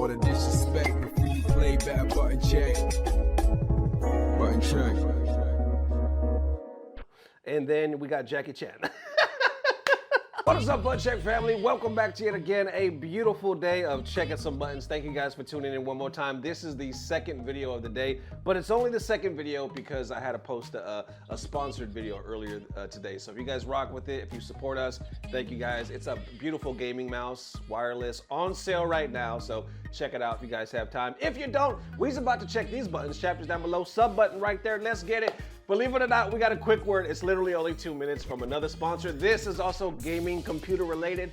all the disrespect before you play back. Button check. Button check. And then we got Jackie Chan. What is up, Button Check family? Welcome back to yet again a beautiful day of checking some buttons. Thank you guys for tuning in one more time. This is the second video of the day, but it's only the second video because I had to post a sponsored video earlier today. So if you guys rock with it, if you support us, thank you guys. It's a beautiful gaming mouse, wireless, on sale right now. So check it out if you guys have time. If you don't, we're about to check these buttons. Chapters down below, sub button right there. Let's get it. Believe it or not, we got a quick word. It's literally only 2 minutes from another sponsor. This is also gaming, computer related.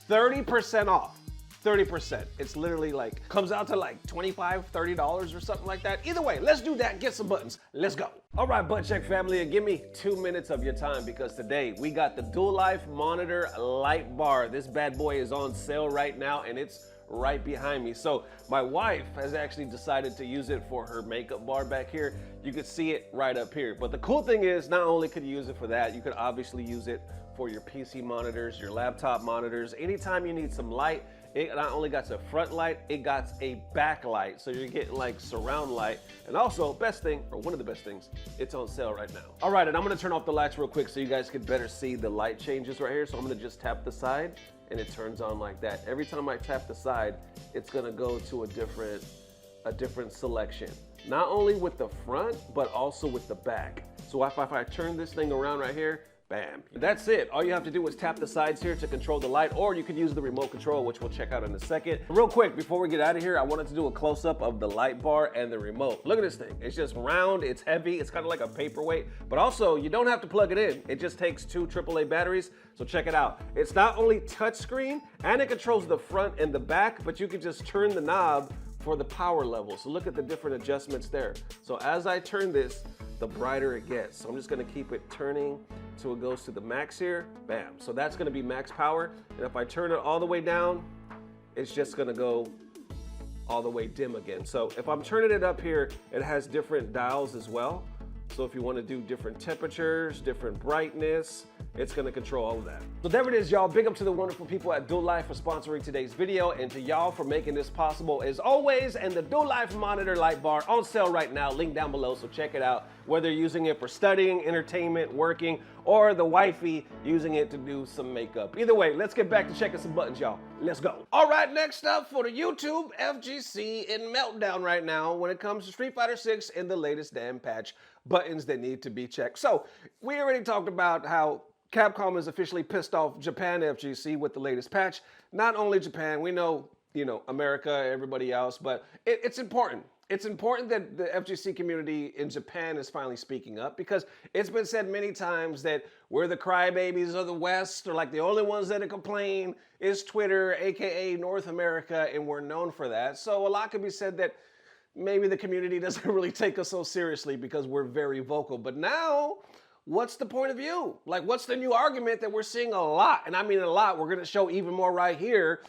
30% off. 30%. It's literally like, comes out to like $25, $30 or something like that. Either way, let's do that. Get some buttons. Let's go. All right, Button Check family, and give me 2 minutes of your time because today we got the Douxlife Monitor Light Bar. This bad boy is on sale right now and it's right behind me. So my wife has actually decided to use it for her makeup bar back here. You could see it right up here. But the cool thing is, not only could you use it for that, you could obviously use it for your PC monitors, your laptop monitors. Anytime you need some light, it not only got a front light, it got a backlight. So you're getting like surround light. And also, best thing, or one of the best things, it's on sale right now. All right, and I'm gonna turn off the lights real quick so you guys can better see the light changes right here. So I'm gonna just tap the side and it turns on like that. Every time I tap the side, it's gonna go to a different selection. Not only with the front, but also with the back. So if I turn this thing around right here, bam. That's it. All you have to do is tap the sides here to control the light, or you could use the remote control, which we'll check out in a second. Real quick, before we get out of here, I wanted to do a close-up of the light bar and the remote. Look at this thing. It's just round, it's heavy, it's kind of like a paperweight, but also you don't have to plug it in. It just takes 2 AAA batteries, so check it out. It's not only touchscreen, and it controls the front and the back, but you can just turn the knob for the power level. So look at the different adjustments there. So as I turn this, the brighter it gets. So I'm just gonna keep it turning till it goes to the max here, bam. So that's gonna be max power. And if I turn it all the way down, it's just gonna go all the way dim again. So if I'm turning it up here, it has different dials as well. So if you wanna do different temperatures, different brightness, it's gonna control all of that. So there it is, y'all. Big up to the wonderful people at Douxlife for sponsoring today's video, and to y'all for making this possible as always. And the Douxlife Monitor Light Bar on sale right now, link down below, so check it out. Whether you're using it for studying, entertainment, working, or the wifey using it to do some makeup. Either way, let's get back to checking some buttons, y'all. Let's go. All right, next up for the YouTube, FGC in meltdown right now when it comes to Street Fighter 6 and the latest damn patch, buttons that need to be checked. So we already talked about how Capcom has officially pissed off Japan FGC with the latest patch. Not only Japan, we know, America, everybody else, but it's important. It's important that the FGC community in Japan is finally speaking up, because it's been said many times that we're the crybabies of the West, or like the only ones that complain is Twitter, AKA North America, and we're known for that. So a lot could be said that maybe the community doesn't really take us so seriously because we're very vocal. But now, what's the point of view? Like, what's the new argument that we're seeing a lot? And I mean a lot. We're gonna show even more right here.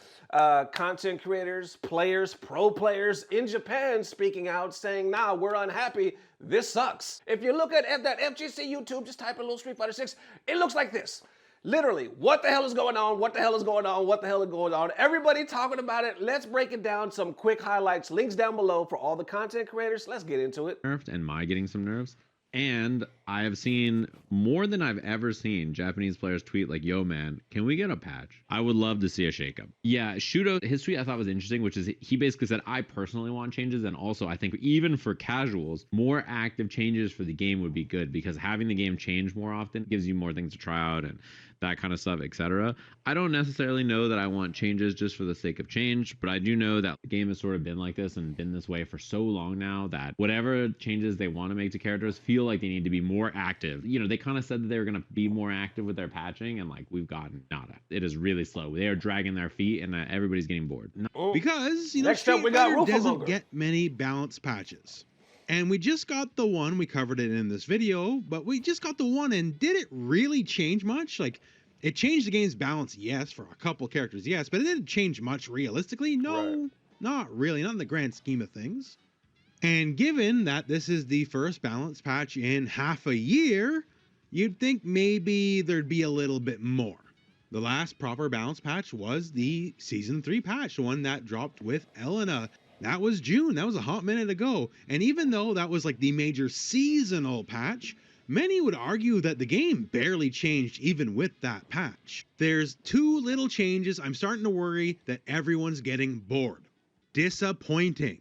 Content creators, players, pro players in Japan speaking out saying, nah, we're unhappy. This sucks. If you look at that FGC YouTube, just type in little Street Fighter 6, it looks like this. Literally, what the hell is going on? What the hell is going on? What the hell is going on? Everybody talking about it. Let's break it down. Some quick highlights, links down below for all the content creators. Let's get into it. Nerfed, and my getting some nerfs. And I have seen more than I've ever seen Japanese players tweet like, yo man, can we get a patch? I would love to see a shakeup. Yeah, Shudo, his tweet I thought was interesting, which is he basically said, I personally want changes. And also I think even for casuals, more active changes for the game would be good, because having the game change more often gives you more things to try out and that kind of stuff, etc. I don't necessarily know that I want changes just for the sake of change, but I do know that the game has sort of been like this and been this way for so long now that whatever changes they want to make to characters feel like they need to be more active. They kind of said that they were going to be more active with their patching, and like we've gotten nada. It is really slow. They are dragging their feet, and everybody's getting bored. Because Street Fighter doesn't get many balanced patches. And we just got the one, we covered it in this video, but we just got the one, and did it really change much? Like, it changed the game's balance, yes, for a couple characters, yes, but it didn't change much realistically. No, right. Not really, not in the grand scheme of things. And given that this is the first balance patch in half a year, you'd think maybe there'd be a little bit more. The last proper balance patch was the Season 3 patch, the one that dropped with Elena. That was June. That was a hot minute ago. And even though that was like the major seasonal patch, many would argue that the game barely changed even with that patch. There's two little changes. I'm starting to worry that everyone's getting bored. Disappointing.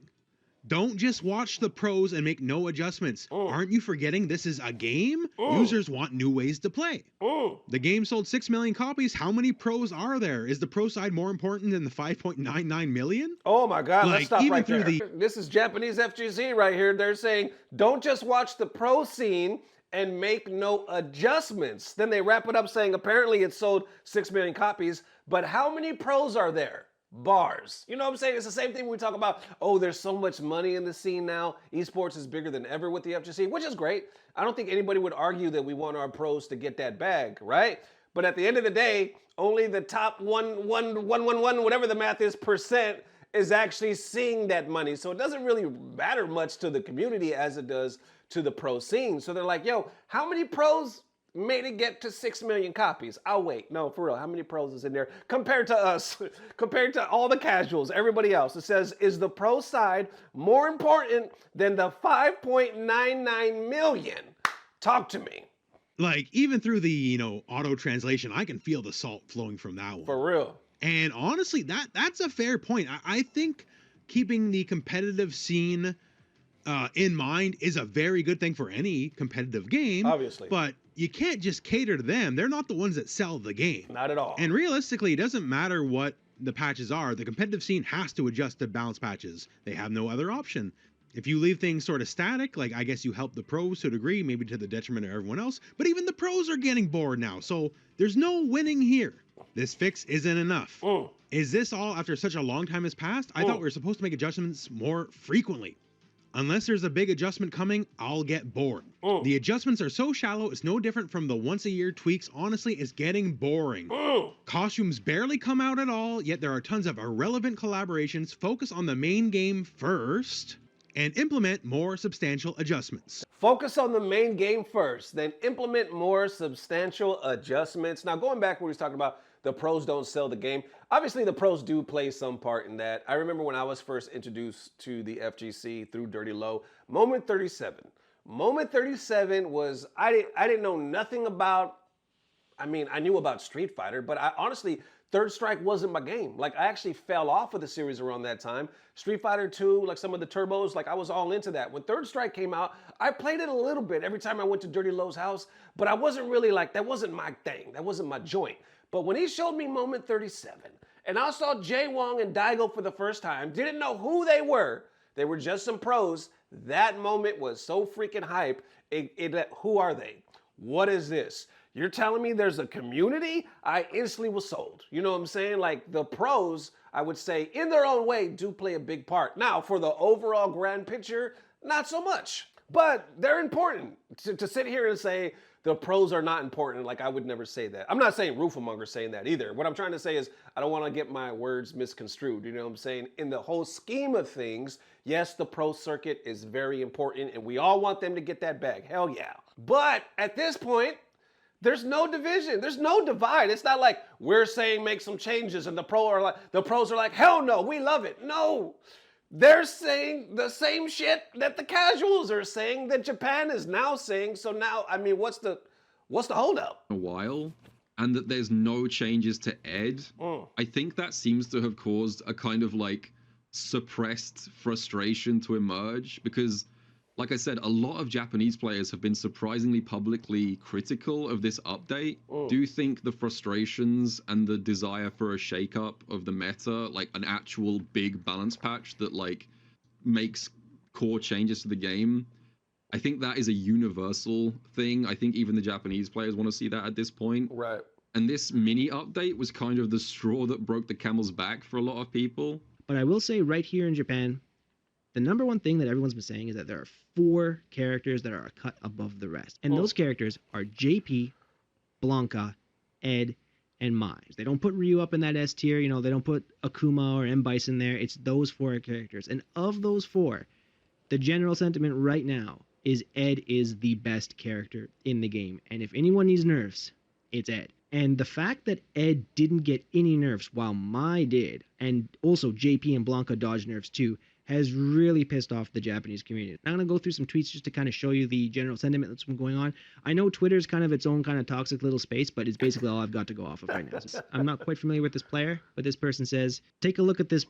Don't just watch the pros and make no adjustments. Aren't you forgetting this is a game? Users want new ways to play. The game sold 6 million copies. How many pros are there? Is the pro side more important than the 5.99 million? Oh my God, let's stop right there. The... This is Japanese FGC right here. They're saying, don't just watch the pro scene and make no adjustments. Then they wrap it up saying, apparently it sold 6 million copies, but how many pros are there? Bars. You know what I'm saying? It's the same thing when we talk about, oh, there's so much money in the scene now. Esports is bigger than ever with the FGC, which is great. I don't think anybody would argue that we want our pros to get that bag, right? But at the end of the day, only the top 111, whatever the math is, percent is actually seeing that money. So it doesn't really matter much to the community as it does to the pro scene. So they're like, yo, how many pros made it get to 6 million copies? I'll wait. No, for real. How many pros is in there compared to us, compared to all the casuals, everybody else? It says, is the pro side more important than the 5.99 million? Talk to me. Like, even through the, auto translation, I can feel the salt flowing from that one. For real. And honestly, that's a fair point. I think keeping the competitive scene in mind is a very good thing for any competitive game. Obviously. But you can't just cater to them. They're not the ones that sell the game. Not at all. And realistically, it doesn't matter what the patches are. The competitive scene has to adjust to balance patches. They have no other option. If you leave things sort of static, like I guess you help the pros to a degree, maybe to the detriment of everyone else, but even the pros are getting bored now. So there's no winning here. This fix isn't enough. Is this all after such a long time has passed? I thought we were supposed to make adjustments more frequently. Unless there's a big adjustment coming, I'll get bored. The adjustments are so shallow, it's no different from the once-a-year tweaks. Honestly, it's getting boring. Costumes barely come out at all, yet there are tons of irrelevant collaborations. Focus on the main game first and implement more substantial adjustments. Focus on the main game first, then implement more substantial adjustments. Now, going back where we was talking about the pros don't sell the game. Obviously, the pros do play some part in that. I remember when I was first introduced to the FGC through Dirty Low, Moment 37. Moment 37 was, I didn't know nothing about, I knew about Street Fighter, but honestly, Third Strike wasn't my game. Like, I actually fell off of the series around that time. Street Fighter 2, like some of the turbos, like I was all into that. When Third Strike came out, I played it a little bit every time I went to Dirty Low's house, but I wasn't really like, that wasn't my thing. That wasn't my joint. But when he showed me Moment 37, and I saw Jay Wong and Daigo for the first time, didn't know who they were just some pros, that moment was so freaking hype. Who are they? What is this? You're telling me there's a community? I instantly was sold. You know what I'm saying? Like, the pros, I would say, in their own way, do play a big part. Now, for the overall grand picture, not so much. But they're important. To sit here and say the pros are not important, like, I would never say that. I'm not saying Rooflemonger saying that either. What I'm trying to say is I don't want to get my words misconstrued. You know what I'm saying? In the whole scheme of things, yes, the pro circuit is very important, and we all want them to get that bag. Hell yeah. But at this point, there's no division. There's no divide. It's not like we're saying make some changes and the pros are like, hell no, we love it. No. They're saying the same shit that the casuals are saying, that Japan is now saying. So now, what's the holdup? A while, and that there's no changes to Ed. I think that seems to have caused a kind of like suppressed frustration to emerge because, like I said, a lot of Japanese players have been surprisingly publicly critical of this update. Do you think the frustrations and the desire for a shakeup of the meta, like an actual big balance patch that like makes core changes to the game, I think that is a universal thing. I think even the Japanese players want to see that at this point. Right. And this mini update was kind of the straw that broke the camel's back for a lot of people. But I will say right here in Japan, the number one thing that everyone's been saying is that there are 4 characters that are a cut above the rest. And those characters are JP, Blanca, Ed, and Mize. They don't put Ryu up in that S tier. They don't put Akuma or M. Bison there. It's those 4 characters. And of those 4, the general sentiment right now is Ed is the best character in the game. And if anyone needs nerfs, it's Ed. And the fact that Ed didn't get any nerfs while Mai did, and also JP and Blanca dodged nerfs too, has really pissed off the Japanese community. I'm going to go through some tweets just to kind of show you the general sentiment that's been going on. I know Twitter's kind of its own kind of toxic little space, but it's basically all I've got to go off of right now. I'm not quite familiar with this player, but this person says, take a look at this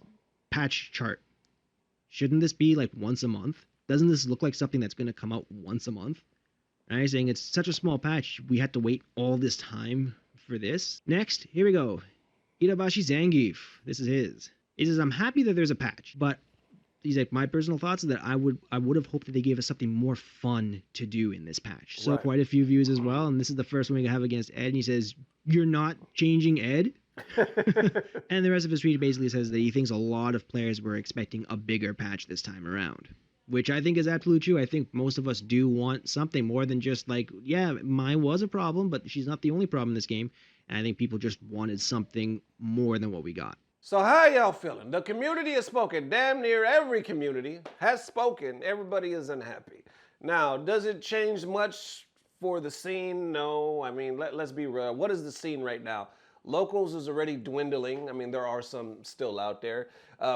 patch chart. Shouldn't this be like once a month? Doesn't this look like something that's going to come out once a month? Right? Saying it's such a small patch, we had to wait all this time for this. Next, here we go. Itabashi Zangief. This is his. He says, I'm happy that there's a patch, but he's like, my personal thoughts are that I would have hoped that they gave us something more fun to do in this patch. So quite a few views as well, and this is the first one we have against Ed, and he says, you're not changing Ed? And the rest of his tweet basically says that he thinks a lot of players were expecting a bigger patch this time around, which I think is absolutely true. I think most of us do want something more than just like, yeah, mine was a problem, but she's not the only problem in this game. And I think people just wanted something more than what we got. So how y'all feeling? The community has spoken. Damn near every community has spoken. Everybody is unhappy. Now, does it change much for the scene? No. I mean, let's be real. What is the scene right now? Locals is already dwindling. I mean, there are some still out there.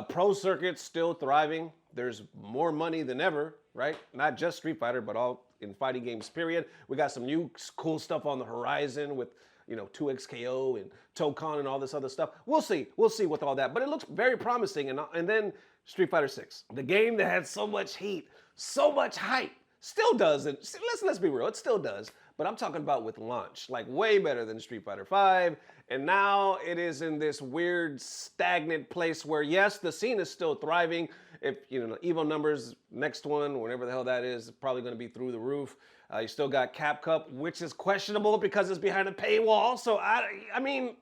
Pro circuit's still thriving. There's more money than ever, right? Not just Street Fighter, but all in fighting games, period. We got some new cool stuff on the horizon with, 2XKO and Tokon and all this other stuff. We'll see with all that, but it looks very promising. And then Street Fighter 6, the game that had so much heat, so much hype, still does. And let's be real, it still does. But I'm talking about with launch, like way better than Street Fighter 5. And now it is in this weird stagnant place where, yes, the scene is still thriving. If, Evo numbers, next one, whenever the hell that is probably going to be through the roof. You still got Capcom, which is questionable because it's behind a paywall. So, I'm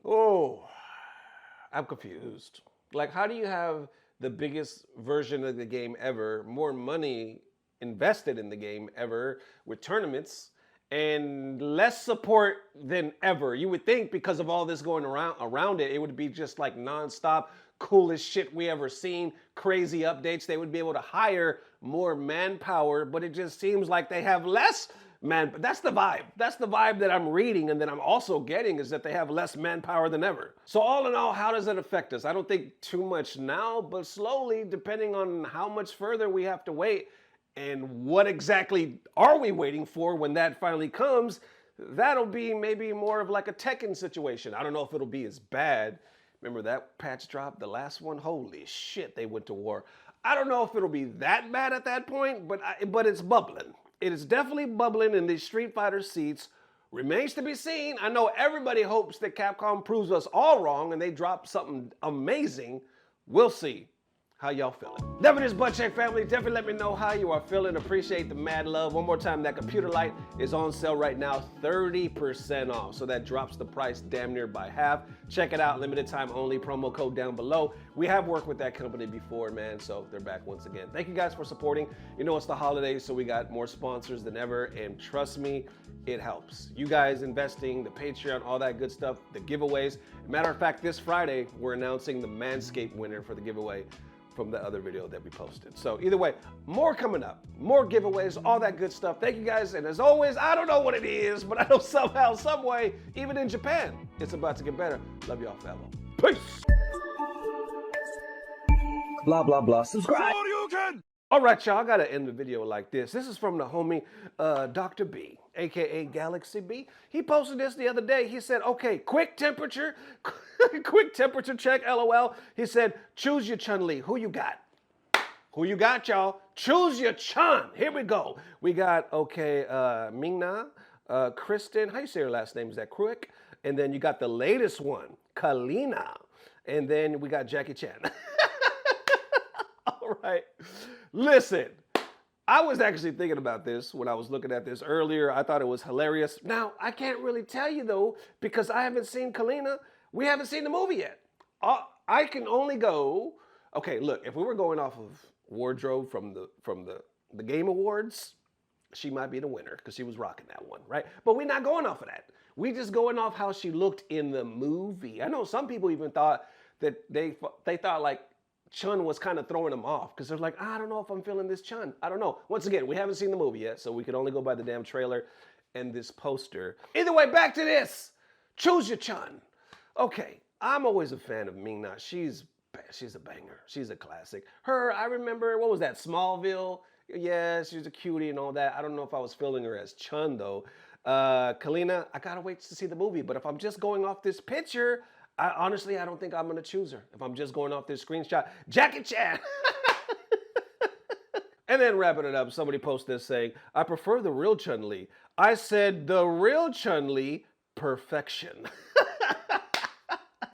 confused. Like, how do you have the biggest version of the game ever, more money invested in the game ever with tournaments, and less support than ever? You would think because of all this going around it would be just like nonstop, coolest shit we ever seen, crazy updates. They would be able to hire more manpower, but it just seems like they have less man. That's the vibe. That's the vibe that I'm reading, and that I'm also getting is that they have less manpower than ever. So all in all, how does it affect us? I don't think too much now, but slowly, depending on how much further we have to wait and what exactly are we waiting for when that finally comes, that'll be maybe more of like a Tekken situation. I don't know if it'll be as bad. Remember that patch drop, the last one? Holy shit, they went to war. I don't know if it'll be that bad at that point, but it's bubbling. It is definitely bubbling in these Street Fighter seats. Remains to be seen. I know everybody hopes that Capcom proves us all wrong and they drop something amazing. We'll see. How y'all feeling? Definitely, Butt Check family, definitely let me know how you are feeling. Appreciate the mad love. One more time, that computer light is on sale right now, 30% off. So that drops the price damn near by half. Check it out, limited time only, promo code down below. We have worked with that company before, man, so they're back once again. Thank you guys for supporting. You know it's the holidays, so we got more sponsors than ever, and trust me, it helps. You guys investing, the Patreon, all that good stuff, the giveaways. Matter of fact, this Friday, we're announcing the Manscaped winner for the giveaway from the other video that we posted. So either way, more coming up, more giveaways, all that good stuff. Thank you guys, and as always, I don't know what it is, but I know somehow, some way, even in Japan, it's about to get better. Love y'all, fellow. Peace. Blah, blah, blah. Subscribe. All right, y'all, I gotta end the video like this. This is from the homie, Dr. B, AKA Galaxy B. He posted this the other day. He said, okay, quick temperature check, LOL. He said, choose your Chun-Li. Who you got? Who you got, y'all? Choose your Chun. Here we go. We got, okay, Mingna, Kristen. How you say her last name? Is that Kruik? And then you got the latest one, Kalina. And then we got Jackie Chan. All right. Listen, I was actually thinking about this when I was looking at this earlier. I thought it was hilarious. Now, I can't really tell you, though, because I haven't seen Kalina. We haven't seen the movie yet. I can only go... Okay, look, if we were going off of wardrobe from the Game Awards, she might be the winner because she was rocking that one, right? But we're not going off of that. We just going off how she looked in the movie. I know some people even thought that they thought like Chun was kind of throwing them off because they're like, I don't know if I'm feeling this Chun. I don't know. Once again, we haven't seen the movie yet, so we can only go by the damn trailer and this poster. Either way, back to this. Choose your Chun. Okay, I'm always a fan of Ming Na. She's a banger. She's a classic. Her, I remember, what was that, Smallville? Yeah, she's a cutie and all that. I don't know if I was feeling her as Chun, though. Kalina, I gotta wait to see the movie, but if I'm just going off this picture, honestly, I don't think I'm gonna choose her. If I'm just going off this screenshot, Jackie Chan. And then wrapping it up, somebody posted this saying, I prefer the real Chun-Li. I said the real Chun-Li, perfection.